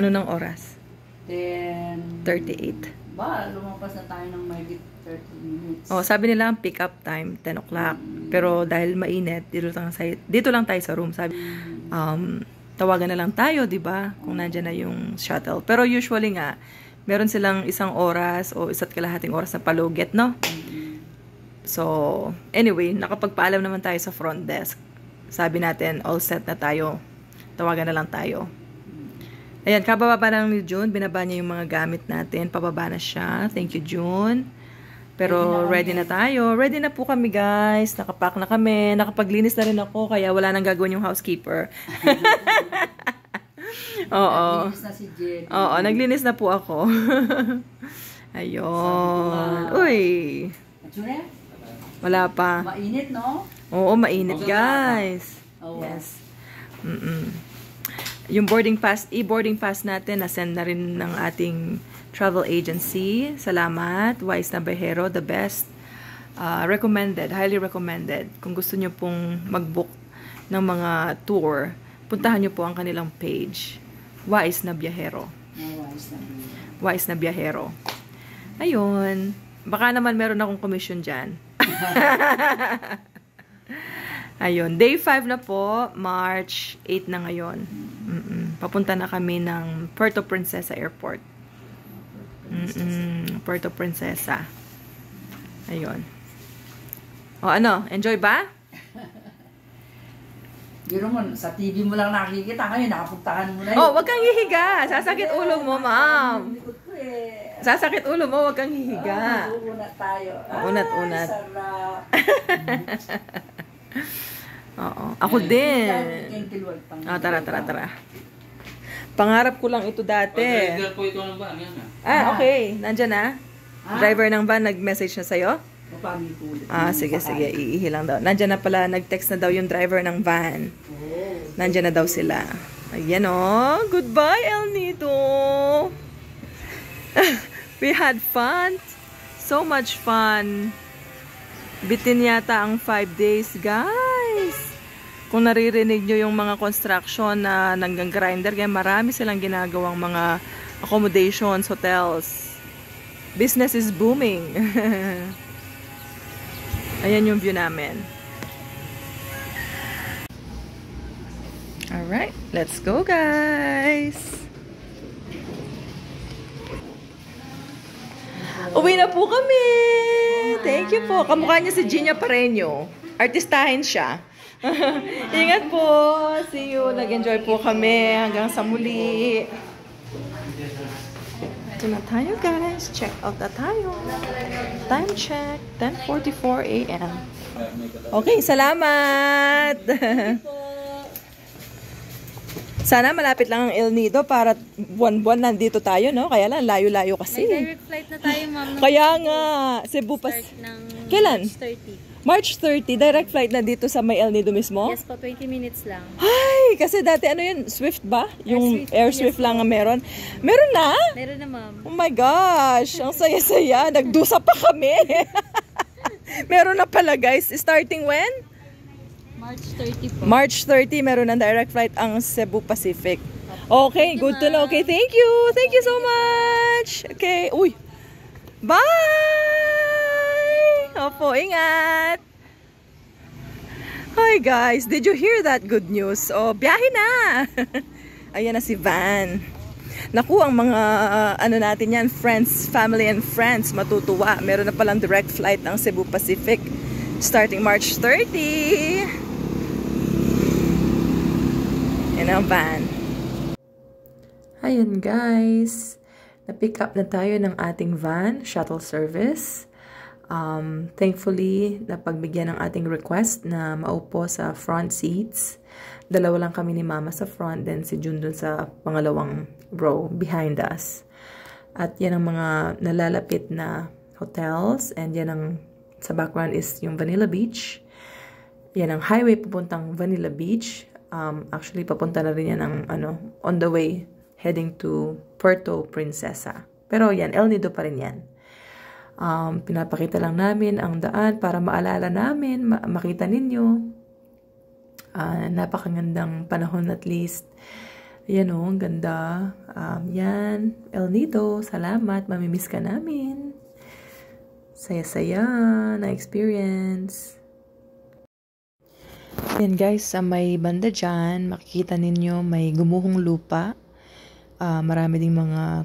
Ano ng oras? 10:38. 38. Ba, lumampas na tayo ng may 30 minutes. Oh, sabi nila ang pick up time 10 o'clock. Pero dahil mainit, dito lang tayo sa room. Sabi, tawagan na lang tayo, 'di ba? Kung nandiyan na yung shuttle. Pero usually nga, meron silang 1 oras o 1.5 oras na palugit, no? So, anyway, nakapagpaalam naman tayo sa front desk. Sabi natin, all set na tayo. Tawagan na lang tayo. Ayan, kababa lang ni June. Binaba niya yung mga gamit natin. Pababa na siya. Thank you, June. Pero ready na tayo. Ready na po kami, guys. Nakapack na kami. Nakapaglinis na rin ako. Kaya wala nang gagawin yung housekeeper. Oo. Naglinis na si Jen. Oo, naglinis na po ako. Ayun. Uy. June? Wala pa. Mainit, no? Oo, mainit, guys. Yes. Yung e-boarding pass natin, na-send na rin ng ating travel agency. Salamat. Wise Navajero, the best. Recommended, highly recommended. Kung gusto nyo pong mag-book ng mga tour, puntahan nyo po ang kanilang page. Wise Navajero. Wise Navajero. Ayun. Baka naman meron akong commission dyan. Ayun. Day 5 na po. March 8 na ngayon. Papunta na kami ng Puerto Princesa Airport. Puerto Princesa. Ayun. O ano? Enjoy ba? Biro mo, sa TV mo lang nakikita. Ngayon, nakapuntahan mo na yun. Oh, wag kang hihiga. Sasakit ulo mo, ma'am. Sasakit ulo mo, wag kang hihiga. Unat tayo. Unat-unat. Sarap. Oo. Ako din. Tara. Pangarap ko lang ito dati. Driver po ito ng van. Yan Okay. Nandyan na? Driver ng van, nag-message na sa'yo? Sige. Iihi lang daw. Nandyan na pala, nag-text na daw yung driver ng van. Nandyan na daw sila. Ayan o. Goodbye, El Nido. We had fun. So much fun. Bitin yata ang 5 days, guys. Kung naririnig nyo yung mga construction na nang-grinder, kaya marami silang ginagawang mga accommodations, hotels. Business is booming. Ayan yung view namin. Alright, let's go, guys. Uwi na po kami. Thank you po. Kamukha niya si Gina Pareño. Artistahin siya. Ingat po. See you. Nag-enjoy po kami hanggang sa muli. Ito na tayo, guys. Check out na tayo. Time check. 10:44 a.m. Okay, salamat. Sana malapit lang ang El Nido para buwan-buwan nandito tayo, no? Kaya lang, layo-layo kasi. May direct flight na tayo, ma'am. Kaya nga, Cebu pa. Kailan? March 30. Direct flight na dito sa may El Nido mismo? Yes po, 20 minutes lang. Ay, kasi dati ano yun? Swift ba? Yung Air Swift yes, lang ang meron. Meron na? Meron na, ma'am. Oh my gosh, ang saya-saya. Nagdusa pa kami. Meron na pala, guys. Starting when? March 30 po. March 30, meron ng direct flight ang Cebu Pacific. Okay, good to know. Okay, thank you. Thank you so much. Okay, uy. Bye! Opo, ingat. Hi guys, did you hear that good news? Oh, biyahe na. Ayan na si Van. Naku, ang mga ano natin yan, friends, family and friends, matutuwa. Meron na palang direct flight ang Cebu Pacific starting March 30. Yan ang van. Ayun guys, na-pick up na tayo ng ating van, shuttle service. Thankfully, napagbigyan ng ating request na maupo sa front seats. Dalawa lang kami ni Mama sa front, then si Jun dun sa pangalawang row behind us. At yan ang mga nalalapit na hotels, and yan ang sa background is yung Vanilla Beach. Yan ang highway papuntang Vanilla Beach. Actually, papunta na rin yan ang, on the way, heading to Puerto Princesa. Pero yan, El Nido pa rin yan. Pinapakita lang namin ang daan para maalala namin, makita ninyo. Napakagandang panahon at least. Yan o, ang ganda. Yan, El Nido, salamat. Mamimiss ka namin. Saya-saya na experience. Yan guys, sa may banda dyan, makikita ninyo may gumuhong lupa. Marami ding mga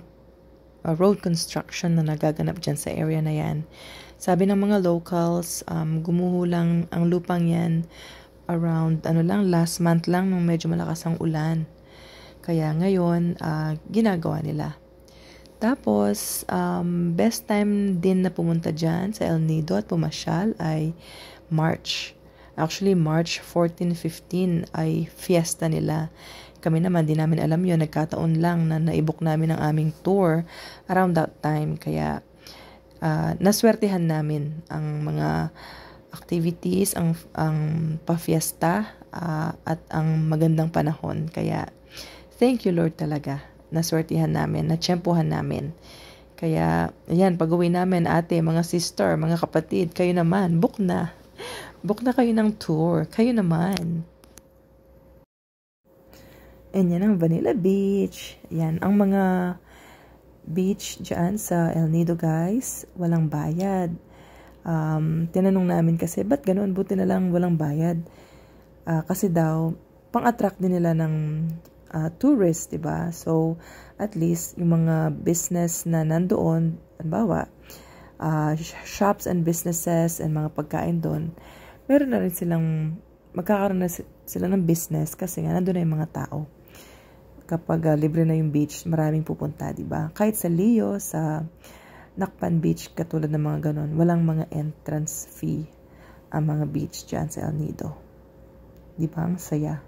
road construction na nagaganap dyan sa area na yan. Sabi ng mga locals, gumuho lang ang lupang yan around, last month lang nung medyo malakas ang ulan. Kaya ngayon, ginagawa nila. Tapos, best time din na pumunta dyan sa El Nido at pumasyal ay March. Actually, March 14-15 ay fiesta nila. Kami naman, di namin alam yun. Nagkataon lang na naibok namin ang aming tour around that time. Kaya, naswertihan namin ang mga activities, ang pa-fiesta, at ang magandang panahon. Kaya, thank you Lord talaga. Naswertihan namin, natsyempohan namin. Kaya, ayan, pag-uwi namin, ate, mga sister, mga kapatid, kayo naman, book na. Book na kayo ng tour. Kayo naman. And yan ang Vanilla Beach. Yan, ang mga beach dyan sa El Nido, guys. Walang bayad. Tinanong namin kasi, ba't ganun? Buti na lang walang bayad. Kasi daw, pang-attract din nila ng tourists, diba? So, at least, yung mga business na nandoon, halimbawa, shops and businesses and mga pagkain doon, meron na rin silang, magkakaroon na sila ng business kasi nga nandun na yung mga tao. Kapag libre na yung beach, maraming pupunta, diba? Kahit sa Leo, sa Nakpan Beach, katulad ng mga ganon, walang mga entrance fee ang mga beach dyan sa El Nido. Diba? Ang saya.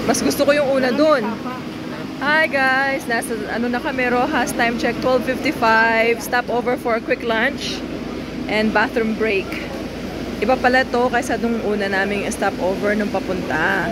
Mas gusto ko yung una dun. Hi guys! Nasa na kami, Rojas. Time check 12:55. Stop over for a quick lunch and bathroom break. Iba pala to kaysa nung una naming stop over nung papunta.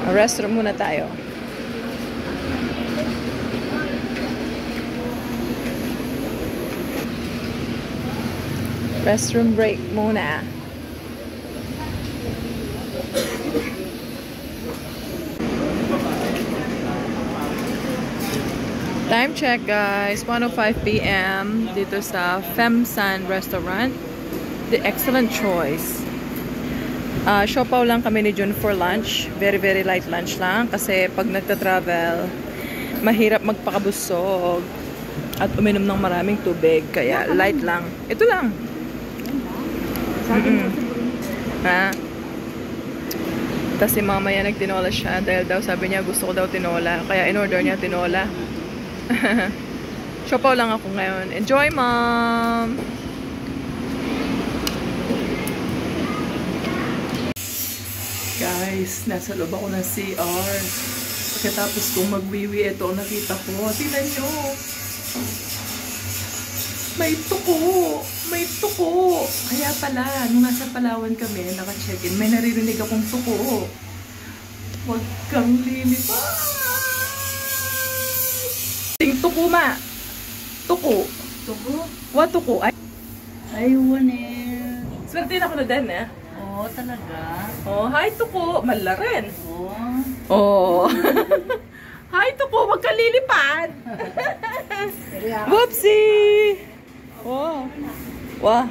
Restroom muna tayo. Restroom break muna. Time check guys, 1:05 p.m. dito sa Femsan Restaurant. The excellent choice. Siopaw lang kami ni Jun for lunch. Very light lunch lang kasi pag nagta-travel, mahirap magpakabusog at uminom ng maraming tubig. Kaya light lang. Ito lang. Ha? Tapos si mama yan nagtinola siya dahil daw sabi niya gusto ko daw tinola. Kaya in-order niya tinola. Siopaw lang ako ngayon. Enjoy, mom! Guys, nasa loob ako ng CR. Pagkatapos kong magwiwi, ito ang nakita ko. Tingnan nyo! May tuko! May tuko! Kaya pala, nung nasa Palawan kami, naka-check-in, may naririnig akong tuko. Huwag kang lilipas! Ting tuko, ma! Tuko! Tuko? What tuko? Ay, Aywan eh. swerte na ako na din, eh. Oo, talaga. Oh, hi tuko! Mala rin. Oo. Oh. Hi tuko! Huwag kang lilipad! Whoopsie! Oh. Wow.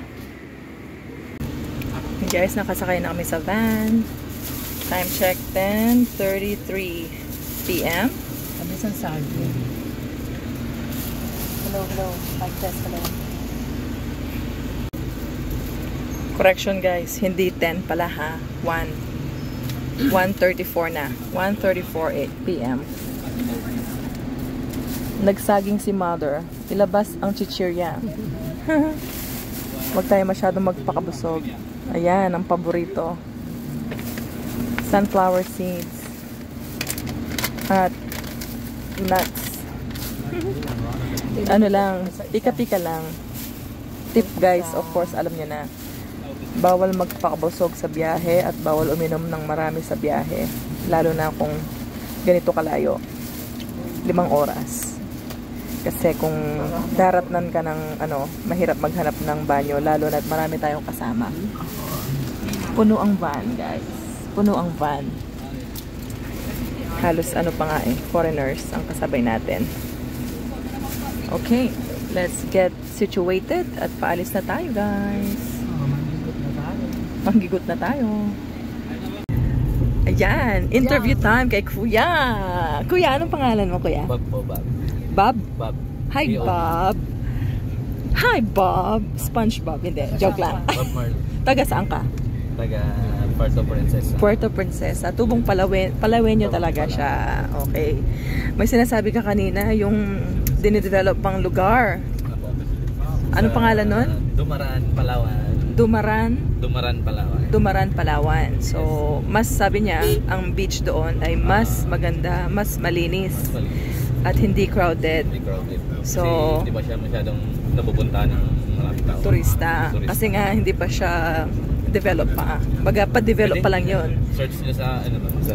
Guys, nakasakay na kami sa van. Time check 10:33 p.m. Kami sa saging. Hello. Mic test, hello. Correction guys, hindi 10 pala ha. 1:34 na. 1:34 p.m. Nagsaging si mother. Ilabas ang chichirya. Huwag tayo masyadong magpakabusog. Ayan, ang paborito. Sunflower seeds. At nuts. Ano lang, pika-pika lang. Tip guys, of course, alam nyo na. Bawal magpakabusog sa biyahe at bawal uminom ng marami sa biyahe. Lalo na kung ganito kalayo. 5 oras. Kasi kung daratnan ka ng mahirap maghanap ng banyo, lalo na marami tayong kasama. Puno ang van, guys. Puno ang van. Halos foreigners ang kasabay natin. Okay, let's get situated at paalis na tayo, guys. Manggigot na tayo. Ayan, interview time kay Kuya. Kuya, anong pangalan mo, Kuya? Bob po, Bob. Bob? Bob. Hi, Bob. Hi, Bob. SpongeBob. Hindi, joke lang. Bob Marley. Taga saan ka? Taga Puerto Princesa. Puerto Princesa. Tubong Palawenyo talaga siya. Okay. May sinasabi ka kanina, yung dinidevelop pang lugar. Anong pangalan nun? Dumaran, Palawan. Dumaran, Palawan. So, mas sabi niya, ang beach doon ay mas maganda, mas malinis. At hindi crowded. So, kasi hindi pa siya masyadong napupunta ng maraming tao. Turista. Kasi nga, hindi pa siya develop pa. Baga, pa-develop pa lang yun. Search niyo sa, sa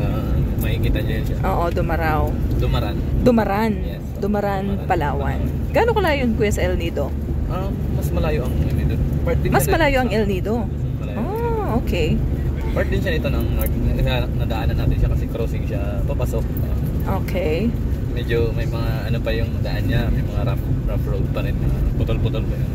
makikita niyo yun siya. Oo, Dumaran. Yes. Dumaran, Palawan. Gaano kalayo yun, Kuya, sa El Nido? Mas malayo ang El Nido. Mas malayo ang El Nido? Malayo. Oh, okay. Part din siya nito ng north. Nadaanan natin siya kasi crossing siya papasok. Okay. Medyo may mga pa yung daan niya. May mga rough road pa rin. Putol-putol pa yun.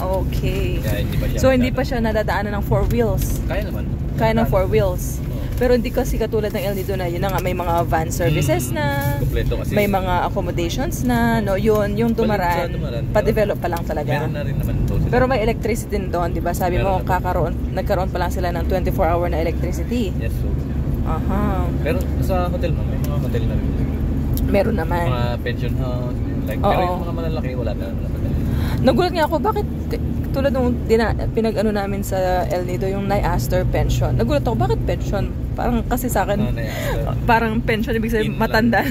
Okay. Kaya hindi pa siya So, hindi pa siya nadadaanan ng 4 wheels? Kaya naman. Kaya ng 4 wheels? Pero hindi kasi katulad ng El Nido na yun na nga, may mga van services na, kompleto kasi. may mga accommodations na, no, yung Dumaran, pa-develop pa lang talaga. Meron na rin naman to sila. Pero may electricity din doon, di ba? Sabi mo, nagkaroon pa lang sila ng 24-hour na electricity. Yes, so. Aha. Pero sa hotel mo, may mga hotel na rin. Meron naman. Mga pension house, pero yung mga malalaki, wala na naman. Nagulat nga ako, bakit tulad nung pinag-ano namin sa El Nido, yung Nai-Astor pension. Nagulat ako, bakit pension? Parang kasi sa akin, parang pension, ibig sabihin matanda.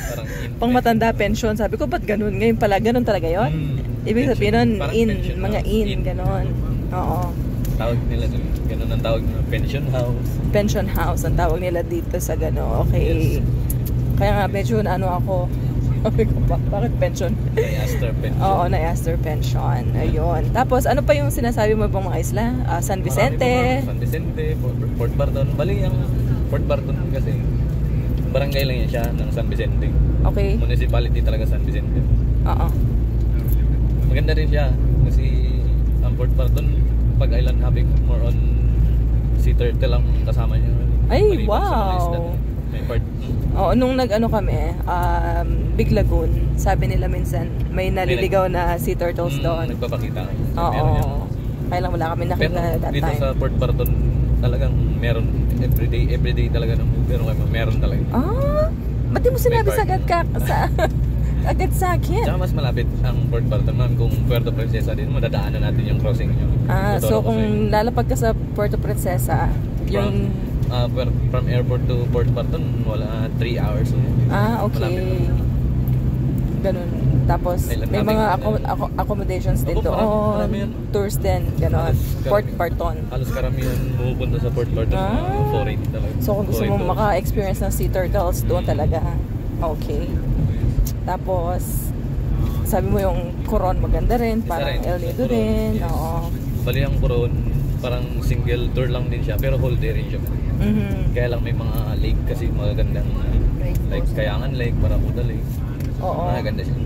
Pang matanda pension. Sabi ko, ba't ganun? Ngayon pala, ganun talaga yun? Ibig sabihin nun, mga ganun. Oo. Tawag nila, ganun ang tawag nila, pension house. Pension house, ang tawag nila dito sa gano'n. Okay. Yes. Kaya nga, medyo ako. Bakit pension? Nai-Astor pension. Oo, Nai-Astor pension. Ayun. Tapos, ano pa yung sinasabi mo pang mga isla? San Vicente? San Vicente, Port Barton. Bali, ang Port Barton kasi barangay lang yan siya ng San Vicente. Okay. Municipality talaga San Vicente. Oo. Maganda rin siya kasi ang Port Barton pag island hopping more on sea turtle lang kasama niya. Ay, Maliban sa mga isda. wow. May part. Oo, nung nag-ano kami, Big Lagoon, sabi nila minsan may naliligaw na sea turtles doon. Nagpapakita. Oo. Kaya lang wala kami Pero nakita that dito time. sa Port Barton talagang meron everyday talaga ng pero meron talaga. Ba't di mo sinabi May sa part. agad agad sa akin? Tsaka mas malapit ang Port Barton ma'am kung Puerto Princesa din madadaanan natin yung crossing nyo. So kung lalapag ka sa Puerto Princesa, yung from airport to Port Barton wala 3 hours. okay. Malapit lang. Ganun. Tapos Island may mga hopping. accommodations din Opo, marami doon. yan. Tours din, gano'n. Port Barton. Halos karamihan pumupunta sa Port Barton mga foreign talaga. So kung gusto mo Foreign tours. maka-experience ng sea turtles, doon talaga. Okay. Tapos sabi mo yung Coron maganda rin, parang rin. El Nido Coron, rin. yes. Oo. Bali ang Coron, parang single tour lang din siya pero whole day rin siya. Mhm. Kaya lang may mga lake kasi magagandang like Kayangan Lake, Barracuda Lake. Oo. Maganda siya.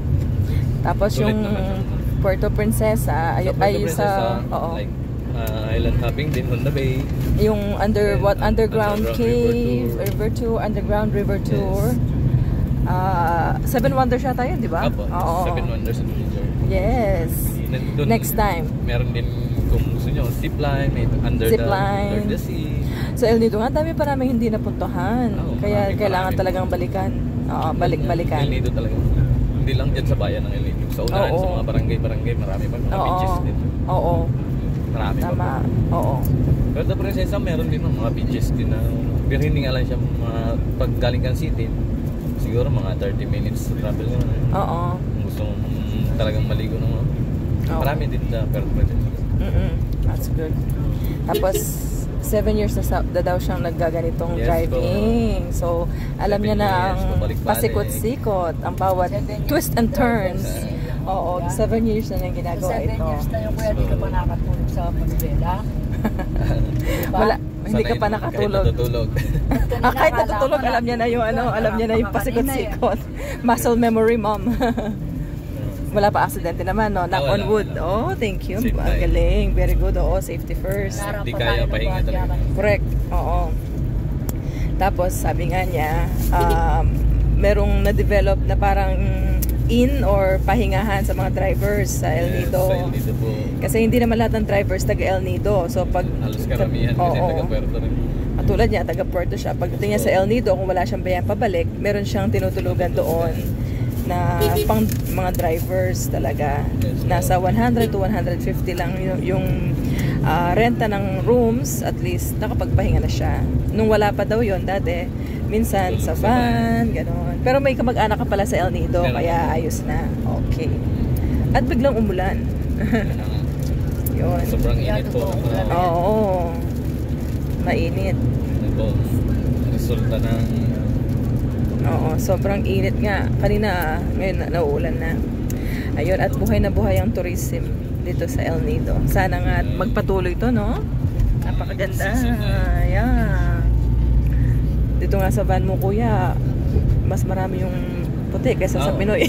Tapos Sulit yung naman siya. Puerto Princesa ay Puerto Princesa, oo. like island hopping din on the bay. Yung underground Underground cave, river tour. underground river Yes. tour. Seven Wonders yata yun, di ba? Apo, Oo. 7 Wonders of Nature. Yes. Dun, Next time. Meron din kung gusto nyo, zipline, may under Zipline. the sea. So El Nido nga, dami pa namin hindi napuntahan. Oo, Kaya marami, kailangan marami. talagang balikan. Oo, balik-balikan. El Nido talaga. Hindi lang dyan sa bayan ng El Nido. Sa unahan, Oo. sa mga barangay, marami pa mga beaches din. Oo. Marami pa. Tama. Oo. Pero sa Princesa, meron din mga beaches din na pero hindi nga lang siya pag galing kang city, siguro mga 30 minutes travel na. Oo. Kung gusto mo talagang maligo ng mga. Oo. Marami din sa Puerto Princesa. That's good. Tapos 7 years na daw siyang naggaganitong Yes, driving. So, alam 7 niya na years, ang pabalik-balik. pasikot-sikot, ang bawat twist and turns. Oo, 7 years na nang ginagawa 7 ito. years na yung kuya, di ka pa nakatulog sa Manibela. Diba? Wala, hindi ka Sanay pa na, nakatulog. Kahit natutulog. Kahit natutulog, alam niya na yung alam niya na yung pasikot-sikot. Muscle memory, mom. Wala pa aksidente naman, no? Knock on Wala, wood. wala. Oh, thank you. Safe Ang tayo. galing. Very good. Oo, safety first. Di kaya pahinga talaga. Correct. Oo. Tapos, sabi nga niya, merong na-develop na parang in or pahingahan sa mga drivers sa El Yes, Nido. sa El Nido po. Kasi hindi naman lahat ng drivers taga El Nido. So, pag... Halos karamihan kasi Oo. taga Puerto rin. Katulad niya, taga Puerto siya. Pagdating niya sa El Nido, kung wala siyang bayan pabalik, meron siyang tinutulugan doon na pang mga drivers talaga. Nasa 100 to 150 lang yung renta ng rooms, at least nakapagpahinga na siya. Nung wala pa daw yon dati, minsan sa van, gano'n. Pero may kamag-anak ka pala sa El Nido, kaya ayos na. Okay. At biglang umulan. Yun. Sobrang init po. Oo. Mainit. Ano po, resulta ng Oo, sobrang init nga. Kanina, ngayon nauulan na. Ayun, at buhay na buhay ang tourism dito sa El Nido. Sana nga magpatuloy to, no? Napakaganda. Yeah. Dito nga sa van mo, kuya, mas marami yung puti kaysa sa Pinoy.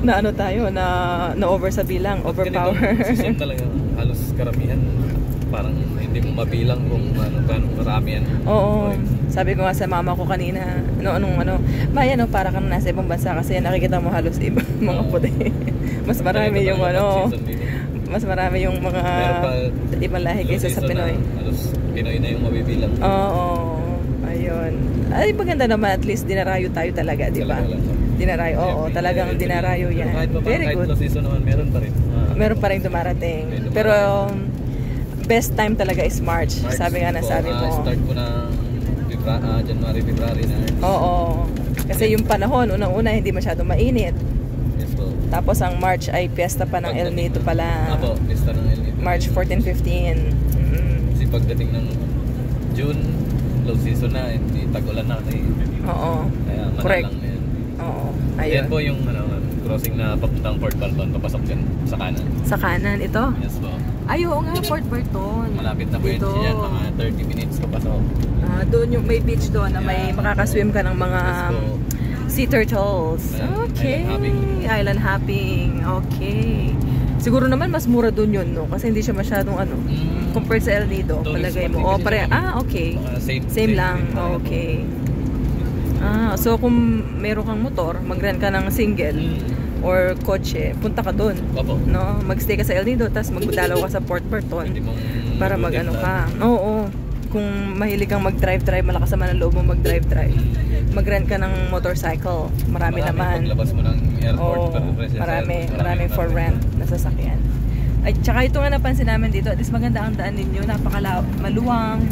Na ano tayo, na over sa bilang, overpower. Season talaga, halos karamihan parang hindi mo mabilang kung gaano marami yan. Oo. Sabi ko nga sa mama ko kanina, Maya, para kang nasa ibang bansa kasi nakikita mo halos mga puti. Mas marami yung mas marami yung mga ibang lahi kaysa sa Pinoy. Halos Pinoy na yung mabibilang. Oo. Ayun. Ay, maganda naman, at least dinarayo tayo talaga, di ba? Dinarayo, oo, talagang dinarayo yan. Very good. Kahit low season naman, meron pa rin. Meron pa rin dumarating. Pero best time talaga is March. Sabi nga na sabi mo. Start ko na January, February na. Oo. Kasi yung panahon, unang-una hindi masyadong mainit. Yes po. Tapos ang March ay piyesta pa ng El Nido pala. Apo, piyesta ng El Nido. March 14, 15. Kasi pagdating ng June, low season na, hindi tag-ulan na. Oo. Kaya Correct. manalang na yan. Oo. Yan Ayun. po yung crossing na papuntang Port Balton, papasok dyan sa kanan. Sa kanan ito. Yes po. Ay, oo nga, Fort Burton. Malapit na po yun Dito. yan, mga 30 minutes pa pasok. Doon yung may beach doon na may makakaswim ka ng mga sea turtles. Okay. Island hopping. Okay. Siguro naman mas mura doon yun, no? Kasi hindi siya masyadong ano, compared sa El Nido. Palagay mo. Okay. Same lang. Okay. So kung meron kang motor, mag-rent ka ng single or kotse, punta ka doon. No? Mag-stay ka sa El Nido, tapos magdalaw ka sa Port Burton para mag-ano ka. Oo. Kung mahilig kang mag-drive-drive, malakas naman ang loob mo mag-drive-drive. Mag-rent ka ng motorcycle. Marami naman. Paglabas mo ng airport. Marami for rent na sasakyan. At saka ito nga napansin namin dito, at least maganda ang daan ninyo, maluwang.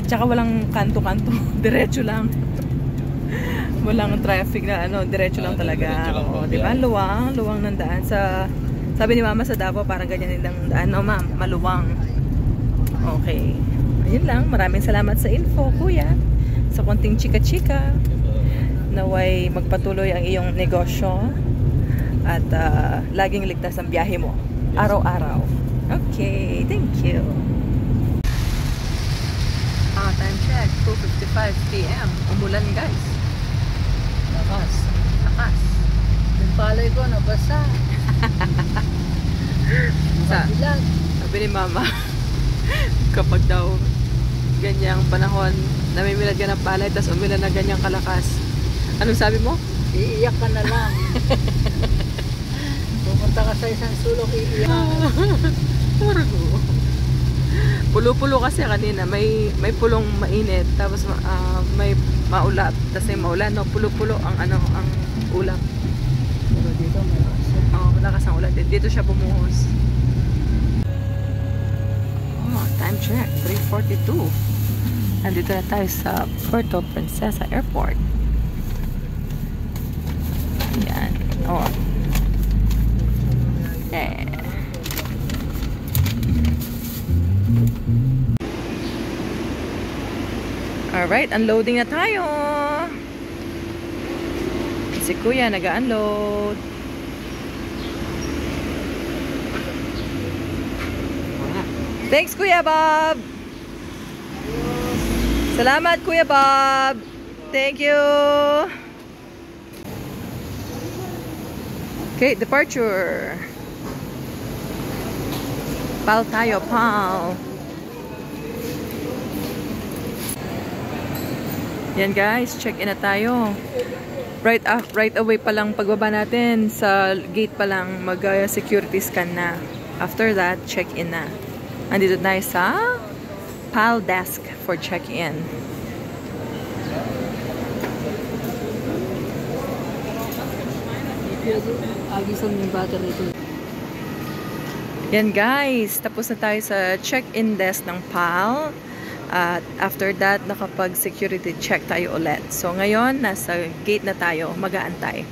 Tsaka walang kanto-kanto, diretso lang. Walang traffic na diretso lang talaga. Di ba? Luwang ng daan. Sabi ni Mama sa Davao, parang ganyan nilang daan. No, ma'am, maluwang. Okay. Ayun lang. Maraming salamat sa info, Kuya. Sa konting chika-chika. Naway magpatuloy ang iyong negosyo. At laging ligtas ang biyahe mo. Araw-araw. Okay. Thank you. Time check. 2:55 p.m. Umulan, guys. Lakas. Lakas. Yung palay ko, nabasa. Nakabilag. Sabi ni Mama, kapag daw ganyang panahon, namimilad ka ng palay, tapos umilan na ganyang kalakas. Anong sabi mo? Iiyak ka na lang. Pumunta ka sa isang sulok, iiyak. Purgo. Pulo-pulo kasi kanina, may pulong mainit, tapos may maulap, tapos may maulan, no? Pulo-pulo ang ulap. Pero dito, malakas. Malakas ang ulan. Dito siya bumuhos. Time check, 3:42. Nandito na tayo sa Puerto Princesa Airport. Yan. Yeah. Alright, unloading na tayo. Si Kuya nag-unload. Thanks, Kuya Bob. Salamat, Kuya Bob. Thank you. Okay, departure. Pal tayo, pal. Yan guys, check-in na tayo. Right away pa lang pagbaba natin, sa gate pa lang mag-security scan na. After that, check-in na. Andito tayo sa PAL desk for check-in. Agisan yung battery ito. Yan guys, tapos na tayo sa check-in desk ng PAL. At after that, nakapag-security check tayo ulit. So ngayon, nasa gate na tayo, mag-aantay.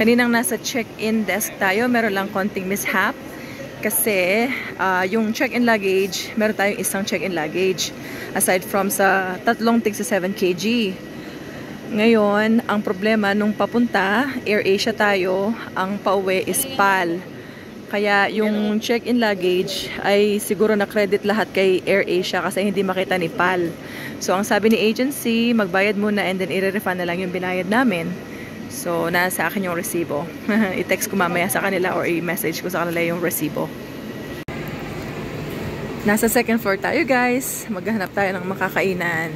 Kaninang nasa check-in desk tayo, meron lang konting mishap. Kasi yung check-in luggage, meron tayong isang check-in luggage. Aside from sa tatlong tig sa 7 kg. Ngayon, ang problema nung papunta, AirAsia tayo, ang pauwi is PAL. Kaya yung check-in luggage ay siguro na-credit lahat kay AirAsia kasi hindi makita ni PAL. So, ang sabi ni agency, magbayad muna and then i-refund na lang yung binayad namin. So, nasa akin yung resibo. I-text ko mamaya sa kanila or i-message ko sa kanila yung resibo. Nasa second floor tayo guys. Maghahanap tayo ng makakainan.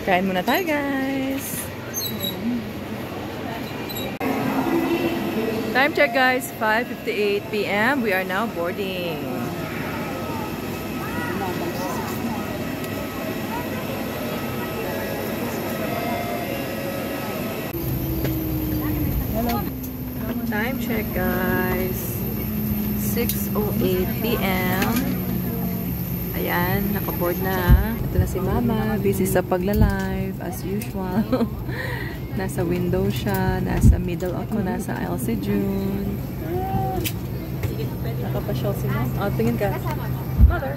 Kain muna tayo guys. Time check guys, 5:58 p.m. We are now boarding. Time check guys, 6:08 p.m. Ayan, nakaboard na. Ito na si Mama, busy sa pagla-live as usual. Nasa window siya, nasa middle ako, nasa aisle si June. Nakapasyal si Mom. Oh, tingin ka. Mother.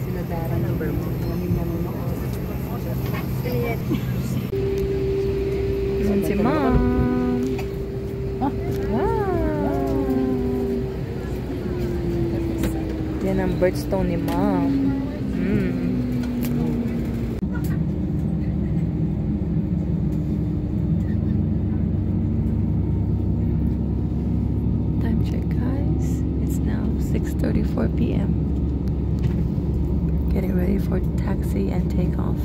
Sila Dara number mo. Yan si Mom. Yan ang birthstone ni Mom. Time check, guys. It's now 6:34 p.m. Getting ready for taxi and takeoff.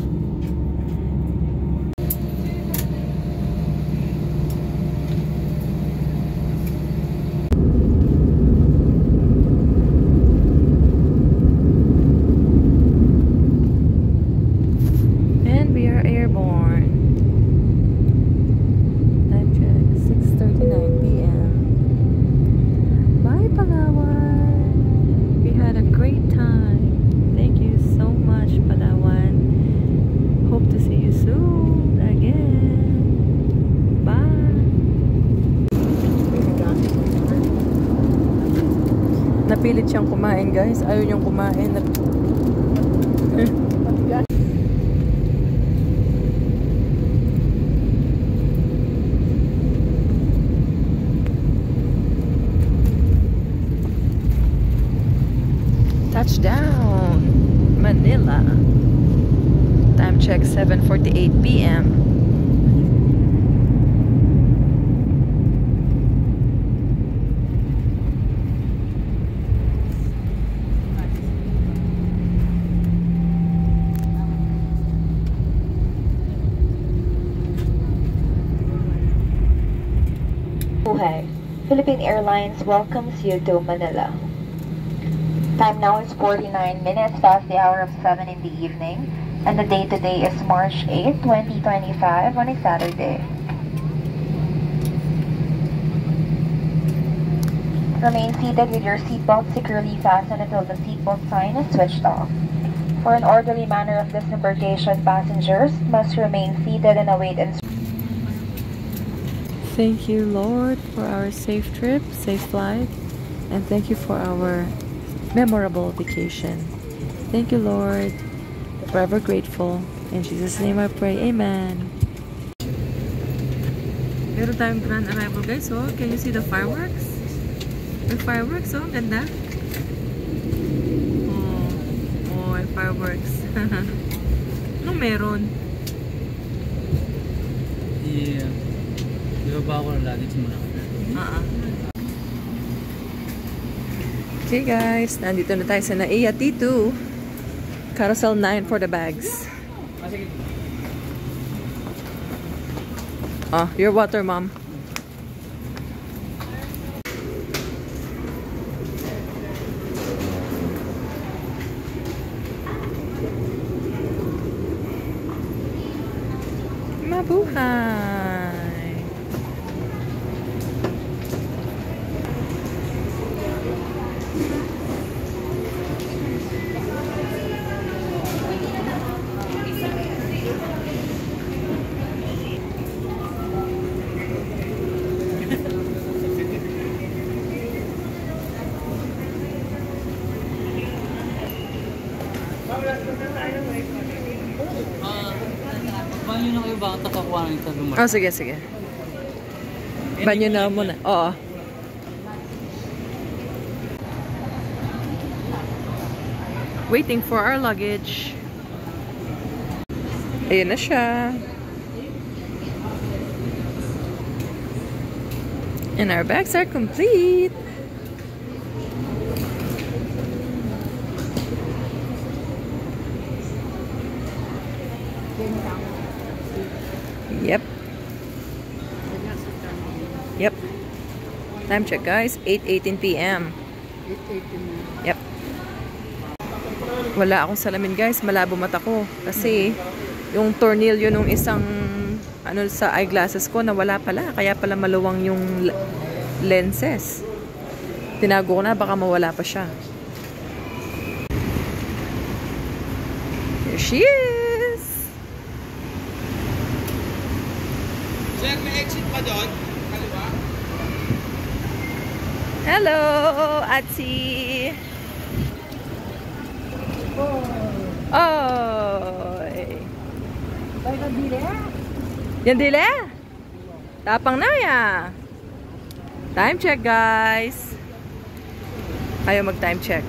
Napilit siyang kumain, guys. Ayaw niyang kumain. Touchdown, Manila. Time check 7:48 p.m. Philippine Airlines welcomes you to Manila. Time now is 49 minutes past the hour of 7 in the evening, and the date today is March 8, 2025 on a Saturday. Remain seated with your seatbelt securely fastened until the seatbelt sign is switched off. For an orderly manner of disembarkation, passengers must remain seated and await instructions. Thank you, Lord, for our safe trip, safe flight, and thank you for our memorable vacation. Thank you, Lord. Forever grateful. In Jesus' name I pray. Amen. Meron tayong grand arrival, guys. Oh, can you see the fireworks? The fireworks, oh, ganda. Oh, fireworks. Ano meron? Yeah. Ba ako ng luggage muna. Okay, guys, nandito na tayo sa Naiya T2. Carousel 9 for the bags. Oh, your water, Mom. Mabuhay! Banyo na kayo ba? Tatakuha na ito lumar. Oh, sige, sige. Banyo na muna. Oo. Waiting for our luggage. Ayan na siya. And our bags are complete. Yep. Yep. Time check, guys. 8:18 p.m. 8:18. Yep. Wala akong salamin, guys. Malabo mata ko. Kasi yung tornilyo nung isang ano sa eyeglasses ko nawala pala. Kaya pala maluwang yung lenses. Tinago ko na. Baka mawala pa siya. Here she is. Sir, may exit pa doon? Kaliwa? Hello, Atsi. Oy. Yan dile? Tapang na ya. Time check, guys. Ayaw mag-time check.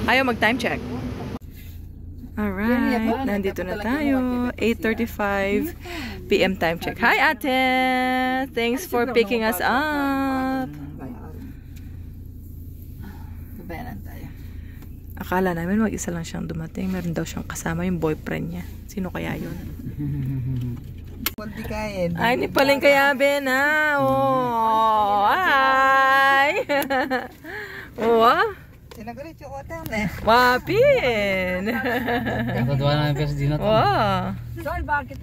Ayaw mag-time check. Alright, nandito na tayo. 8:35 PM time check. Hi, ate! Thanks for picking us up. Bayaran tayo. Akala namin mag-isa lang siyang dumating. Meron daw siyang kasama yung boyfriend niya. Sino kaya yun? Ay, ni paling kaya Ben, ha? Oh, hi! Oh, Sinagulit yung hotel eh. wapin! Natutuwa namin pero di na to. Wow! Sol, bakit